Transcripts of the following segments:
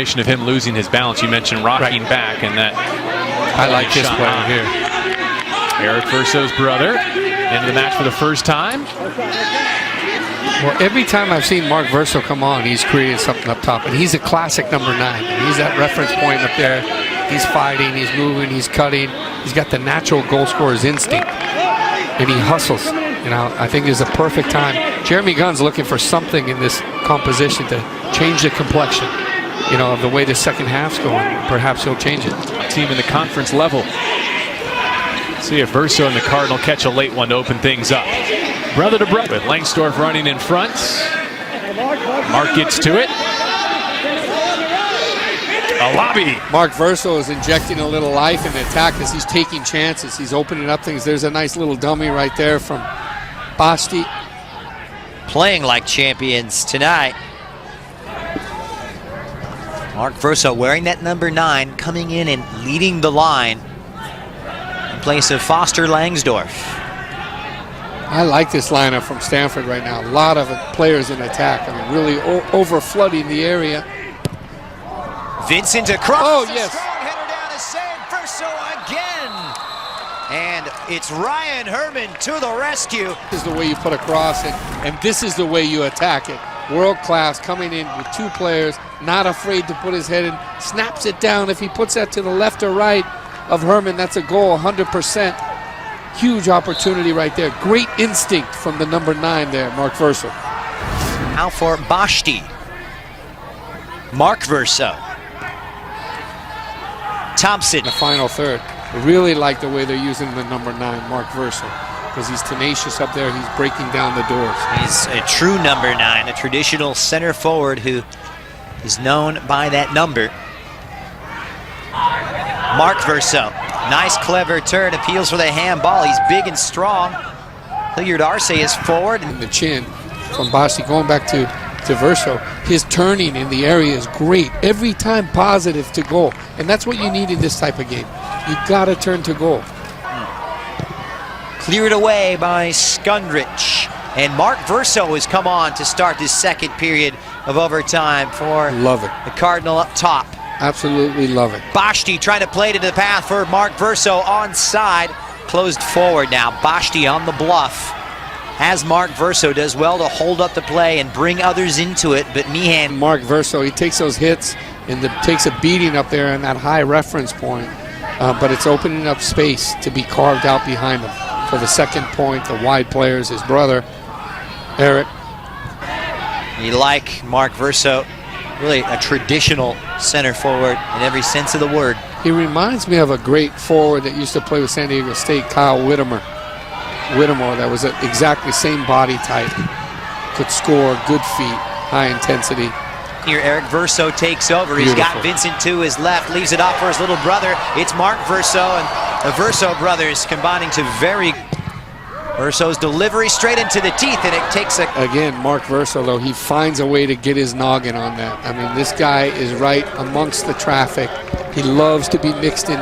situation of him losing his balance. You mentioned rocking back, and that. I like this play here. Eric Verso's brother into the match for the first time. Well, every time I've seen Mark Verso come on, he's created something up top, and he's a classic number 9. He's that reference point up there. He's fighting, he's moving, he's cutting. He's got the natural goal scorer's instinct, and he hustles. You know, I think this is a perfect time. Jeremy Gunn's looking for something in this composition to change the complexion, you know, of the way the second half's going. Perhaps he'll change it. Team in the conference level. See if Verso and the Cardinal catch a late one to open things up. Brother to brother with Langsdorf running in front. Mark gets to it. Alabi. Mark Verso is injecting a little life in the attack as he's taking chances. He's opening up things. There's a nice little dummy right there from Basti. Playing like champions tonight. Mark Verso wearing that number 9, coming in and leading the line in place of Foster Langsdorf. I like this lineup from Stanford right now. A lot of players in attack. I mean, really over-flooding the area. Vincent across. Oh, yes. Strong header down to save Verso again. And it's Ryan Herman to the rescue. This is the way you put across it, and this is the way you attack it. World class, coming in with 2 players, not afraid to put his head in, snaps it down. If he puts that to the left or right of Herman, that's a goal, 100%. Huge opportunity right there. Great instinct from the number 9 there, Mark Verso. Now for Basti. Mark Verso. Thompson. The final third. I really like the way they're using the number 9, Mark Verso, because he's tenacious up there. He's breaking down the doors. He's a true number 9, a traditional center forward who is known by that number. Mark Verso. Nice, clever turn. Appeals for the handball. He's big and strong. Hilliard Arce is forward. And the chin from Basti going back to Verso. His turning in the area is great. Every time positive to goal. And that's what you need in this type of game. You got to turn to goal. Cleared away by Skundrich. And Mark Verso has come on to start this second period of overtime for Love it. the Cardinal up top. Absolutely love it. Basti trying to play it into the path for Mark Verso onside. Closed forward now. Basti on the bluff. As Mark Verso does well to hold up the play and bring others into it, but Meehan. Mark Verso, he takes those hits and takes a beating up there in that high reference point, but it's opening up space to be carved out behind him for the second point. The wide players, his brother, Eric. You like Mark Verso, really a traditional center forward in every sense of the word. He reminds me of a great forward that used to play with San Diego State, Kyle Whittemore. That was the exactly same body type. Could score, good feet, high intensity. Here Eric Verso takes over. Beautiful. He's got Vincent to his left, leaves it off for his little brother. It's Mark Verso, and the Verso brothers combining to Verso's delivery straight into the teeth, and it takes a... Again, Mark Verso, though, he finds a way to get his noggin on that. I mean, this guy is right amongst the traffic. He loves to be mixed in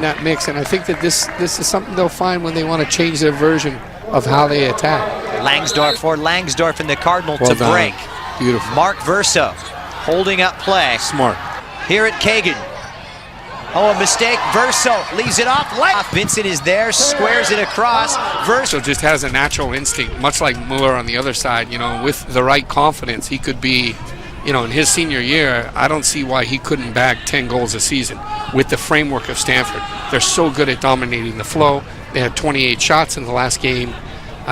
that mix, and I think that this is something they'll find when they want to change their version of how they attack. Langsdorf and the Cardinal well to done. break. Beautiful. Mark Verso holding up play. Smart. Here at Kagan. Oh, a mistake. Verso leaves it off. Vincent is there, squares it across. Verso just has a natural instinct, much like Mueller on the other side. You know, with the right confidence, he could be, you know, in his senior year, I don't see why he couldn't bag 10 goals a season with the framework of Stanford. They're so good at dominating the flow. They had 28 shots in the last game.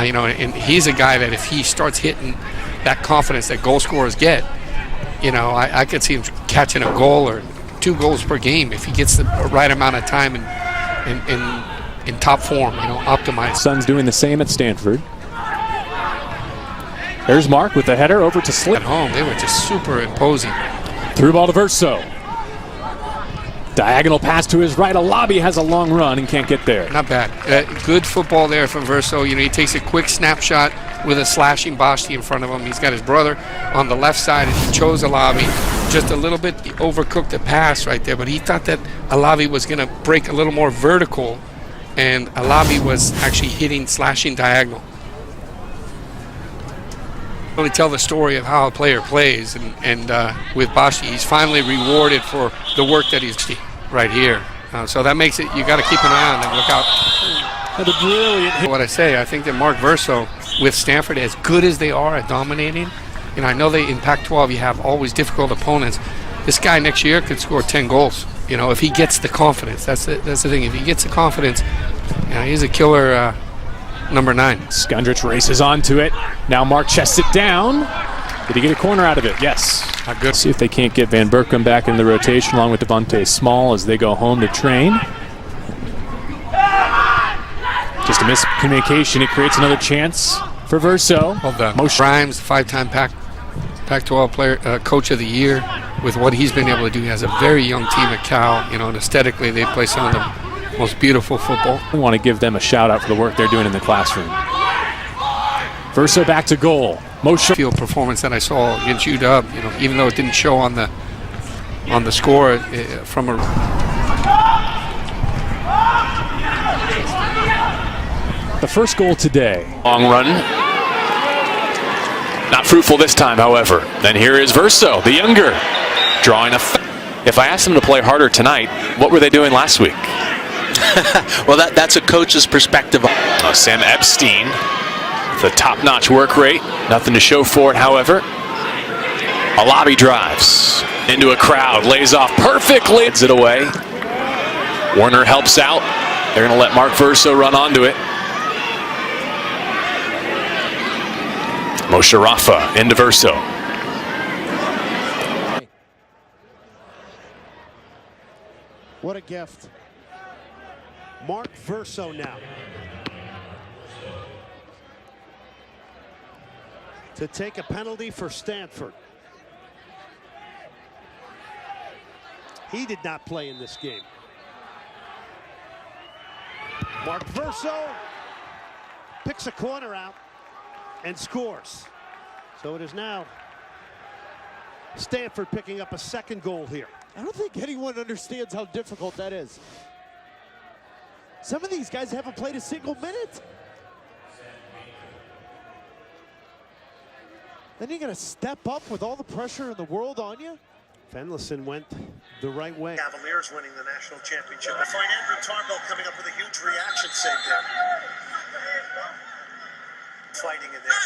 You know, and he's a guy that if he starts hitting that confidence that goal scorers get, you know, I could see him catching a goal or 2 goals per game if he gets the right amount of time in top form, you know, optimized. Suns doing the same at Stanford. There's Mark with the header over to Slip. At home, they were just super imposing. Through ball to Verso. Diagonal pass to his right. Alabi has a long run and can't get there. Not bad. Good football there from Verso. You know, he takes a quick snapshot with a slashing Basti in front of him. He's got his brother on the left side, and he chose Alabi. Just a little bit overcooked the pass right there, but he thought that Alabi was going to break a little more vertical, and Alabi was actually slashing diagonal. Really tell the story of how a player plays, and with Bashti, he's finally rewarded for the work that he's right here. So that makes it, you got to keep an eye on them. Look out. The brilliant hit. What I say, I think that Mark Verso with Stanford, as good as they are at dominating, and I know they in Pac-12 you have always difficult opponents. This guy next year could score 10 goals. You know, if he gets the confidence, that's the thing. If he gets the confidence, you know, he's a killer number 9. Skundrich races onto it. Now Mark chests it down. Did he get a corner out of it? Yes. Not good. See if they can't get Van Berkom back in the rotation along with Devontae Small as they go home to train. Just a miscommunication. It creates another chance for Verso. Well done. Grimes, 5-time Pac-12 player, coach of the year. With what he's been able to do, he has a very young team at Cal. You know, and aesthetically, they play some of the most beautiful football. We want to give them a shout out for the work they're doing in the classroom. Verso back to goal. Field performance that I saw against UW, you know, even though it didn't show on the score from a. The first goal today. Long run. Not fruitful this time, however. Then here is Verso, the younger, drawing a. If I asked them to play harder tonight, what were they doing last week? Well, that's a coach's perspective. Sam Epstein, the top-notch work rate. Nothing to show for it, however. Alabi drives into a crowd, lays off perfectly. Heads it away. Warner helps out. They're going to let Mark Verso run onto it. Moshe Rafa into Verso. What a gift. Mark Verso now. To take a penalty for Stanford. He did not play in this game. Mark Verso picks a corner out and scores. So it is now Stanford picking up a second goal here. I don't think anyone understands how difficult that is. Some of these guys haven't played a single minute. Then you're going to step up with all the pressure in the world on you? Fenlison went the right way. Cavaliers winning the national championship. I find Andrew Tarbell coming up with a huge reaction save there. Fighting in there.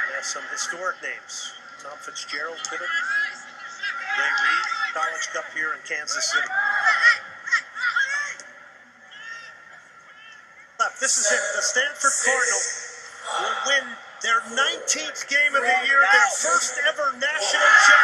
They have some historic names. Tom Fitzgerald did it. Ray Reed, College Cup here in Kansas City. This is it. The Stanford Cardinals will win their 19th game of the year, their first ever national championship.